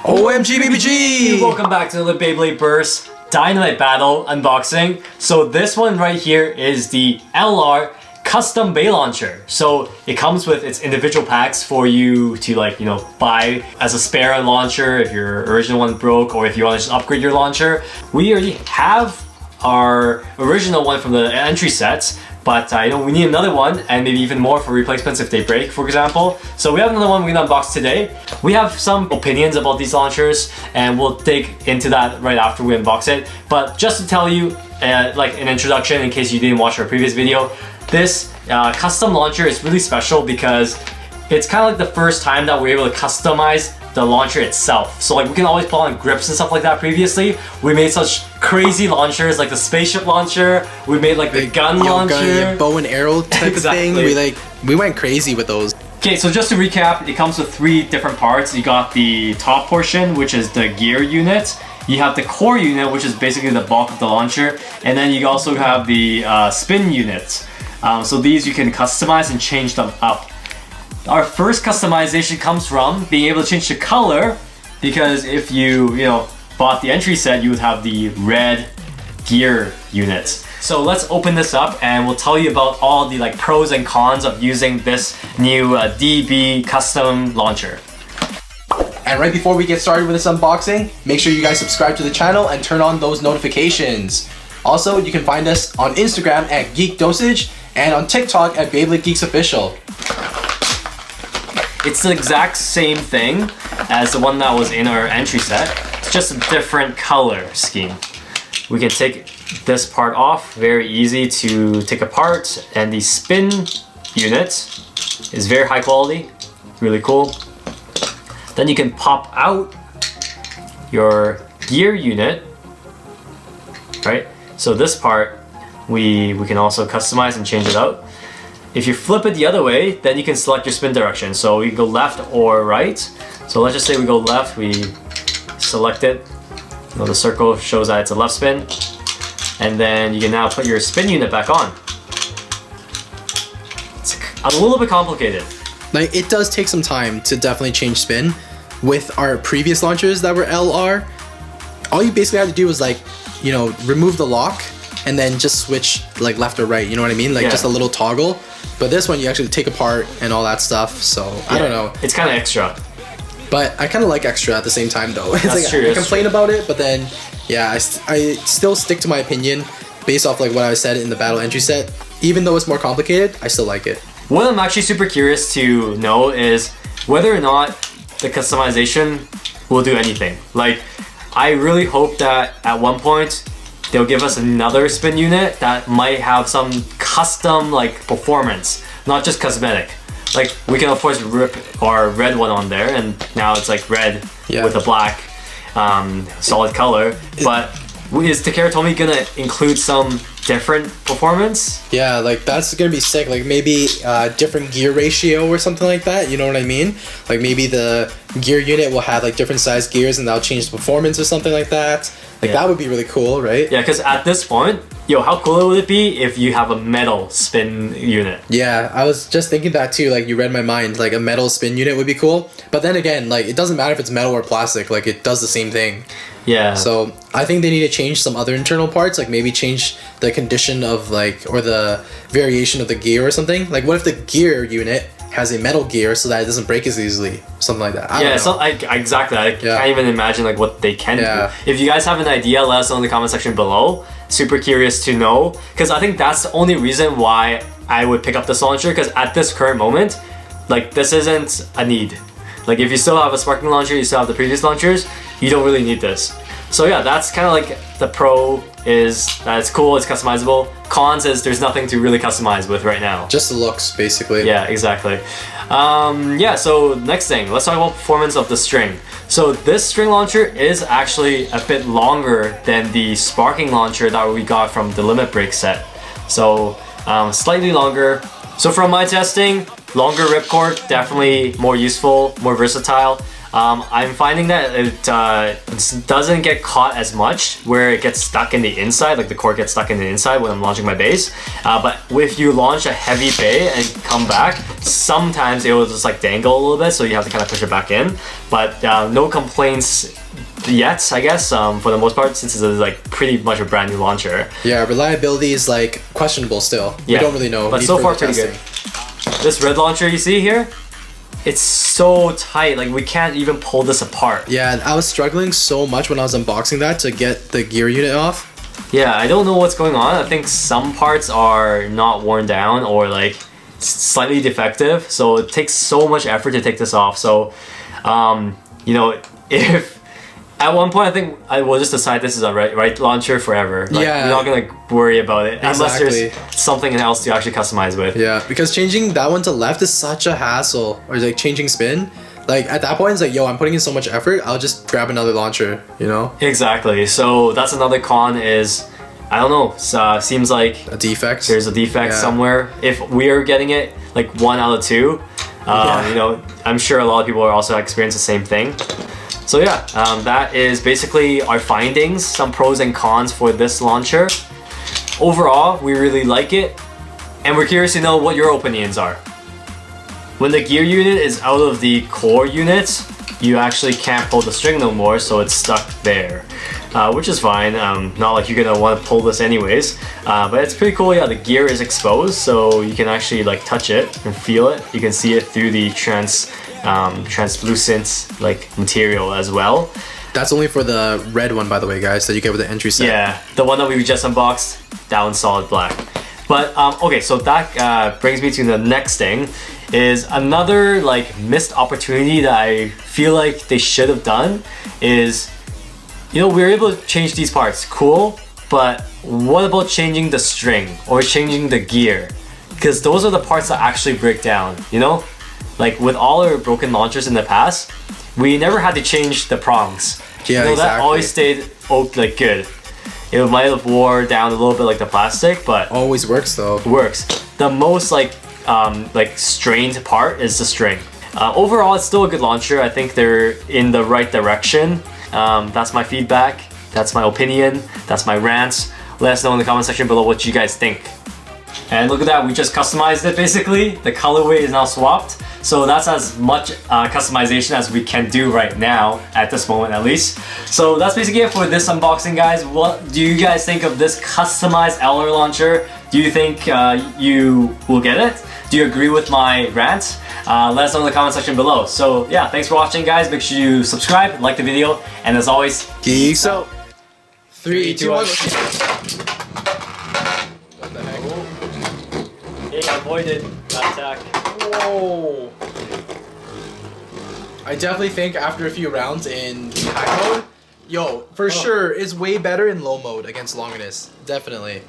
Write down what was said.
OMG BBG! Welcome back to the Beyblade Burst Dynamite battle unboxing. So this one right here is the LR Custom BeyLauncher. So it comes with its individual packs for you to buy as a spare launcher if your original one broke, or if you want to just upgrade your launcher. We already have our original one from the entry sets, but we need another one and maybe even more for replacements if they break, for example. So we have another one we're gonna unbox today. We have some opinions about these launchers and we'll dig into that right after we unbox it. But just to tell you, like an introduction in case you didn't watch our previous video, this custom launcher is really special because it's kind of like the first time that we're able to customize the launcher itself. So like we can always put on grips and stuff like that previously. We made such crazy launchers like the spaceship launcher. We made like the gun launcher. Bow and arrow type Exactly. of thing. We went crazy with those. Okay, so just to recap, it comes with 3 different parts. You got the top portion, which is the gear unit. You have the core unit, which is basically the bulk of the launcher. And then you also have the spin units. So these you can customize and change them up. Our first customization comes from being able to change the color, because if you bought the entry set, you would have the red gear units. So let's open this up and we'll tell you about all the pros and cons of using this new DB custom launcher. And right before we get started with this unboxing, make sure you guys subscribe to the channel and turn on those notifications. Also, you can find us on Instagram at Geek Dosage and on TikTok at BeybladeGeeks Official. It's the exact same thing as the one that was in our entry set. It's just a different color scheme. We can take this part off, very easy to take apart, and the spin unit is very high quality, really cool. Then you can pop out your gear unit, right? So this part we can also customize and change it out. If you flip it the other way, then you can select your spin direction. So we can go left or right. So let's just say we go left, we select it. The circle shows that it's a left spin. And then you can now put your spin unit back on. It's a little bit complicated. It does take some time to definitely change spin. With our previous launchers that were LR, all you basically had to do was remove the lock and then just switch left or right, you know what I mean? Just a little toggle. But this one you actually take apart and all that stuff, so I don't know. It's kind of extra. But I kind of like extra at the same time though. That's true, I complain about it, but then yeah, I still stick to my opinion based off what I said in the battle entry set. Even though it's more complicated, I still like it. What I'm actually super curious to know is whether or not the customization will do anything. I really hope that at one point they'll give us another spin unit that might have some custom performance, not just cosmetic. We can of course rip our red one on there and now it's red with a black solid color. But is Takara Tomy gonna include some different performance? Yeah, that's gonna be sick. Maybe different gear ratio or something like that, you know what I mean? Maybe the gear unit will have different size gears and that'll change the performance or something like that. That would be really cool, right? Yeah, because at this point, how cool would it be if you have a metal spin unit? Yeah, I was just thinking that too. You read my mind. A metal spin unit would be cool. But then again, it doesn't matter if it's metal or plastic. It does the same thing. Yeah. So I think they need to change some other internal parts. Maybe change the condition of or the variation of the gear or something. What if the gear unit has a metal gear so that it doesn't break as easily, something like that. I don't know. Exactly. I can't even imagine what they can do. If you guys have an idea, let us know in the comment section below. Super curious to know, because I think that's the only reason why I would pick up this launcher, because at this current moment, this isn't a need. If you still have a sparking launcher, you still have the previous launchers, you don't really need this. So yeah, that's kind of the pro is that it's cool, it's customizable. Cons is there's nothing to really customize with right now. Just the looks, basically. Yeah, exactly. So next thing, let's talk about performance of the string. So this string launcher is actually a bit longer than the sparking launcher that we got from the limit break set. So slightly longer. So from my testing, longer ripcord, definitely more useful, more versatile. I'm finding that it doesn't get caught as much where it gets stuck in the inside, like the cord gets stuck in the inside when I'm launching my bays. But if you launch a heavy bay and come back, sometimes it will just like dangle a little bit, so you have to kind of push it back in. But no complaints yet, I guess, for the most part, since it's like pretty much a brand new launcher. Yeah, reliability is like questionable still. Yeah, we don't really know. but so far pretty good. This red launcher you see here, it's so tight, like we can't even pull this apart. Yeah, I was struggling so much when I was unboxing that to get the gear unit off. Yeah, I don't know what's going on. I think some parts are not worn down or like slightly defective, so it takes so much effort to take this off. So, you know, if at one point I think I will just decide this is a right launcher forever. Like, yeah, you're not gonna worry about it unless exactly. there's something else to actually customize with. Yeah, because changing that one to left is such a hassle. Or like changing spin. Like at that point it's like, yo, I'm putting in so much effort, I'll just grab another launcher, you know? Exactly. So that's another con is, I don't know, seems like a defect. There's a defect somewhere. If we're getting it like 1 out of 2, you know, I'm sure a lot of people are also experiencing the same thing. So yeah, that is basically our findings, some pros and cons for this launcher. Overall, we really like it, and we're curious to know what your opinions are. When the gear unit is out of the core unit, you actually can't pull the string no more, so it's stuck there, which is fine. Not like you're gonna want to pull this anyways, but it's pretty cool. Yeah, the gear is exposed, so you can actually like touch it and feel it. You can see it through the translucent like material as well. That's only for the red one, by the way, guys, that you get with the entry set. Yeah, the one that we just unboxed, that one's solid black. But okay, so that brings me to the next thing, is another like missed opportunity that I feel like they should have done is, you know, we were able to change these parts, cool, but what about changing the string or changing the gear? Because those are the parts that actually break down, you know? Like with all our broken launchers in the past, we never had to change the prongs. Yeah, you know, exactly. That always stayed like good. It might have wore down a little bit like the plastic, but always works though. Works. The most like strained part is the string. Overall, it's still a good launcher. I think they're in the right direction. That's my feedback. That's my opinion. That's my rant. Let us know in the comment section below what you guys think. And look at that, we just customized it basically. The colorway is now swapped. So that's as much customization as we can do right now, at this moment at least. So that's basically it for this unboxing, guys. What do you guys think of this customized LR launcher? Do you think you will get it? Do you agree with my rant? Let us know in the comment section below. So yeah, thanks for watching, guys. Make sure you subscribe, like the video, and as always, geeks out. 3, 2, 1. Hey, I avoided that attack. Whoa. I definitely think after a few rounds in high mode, yo, for sure, it's way better in low mode against Longinus. Definitely.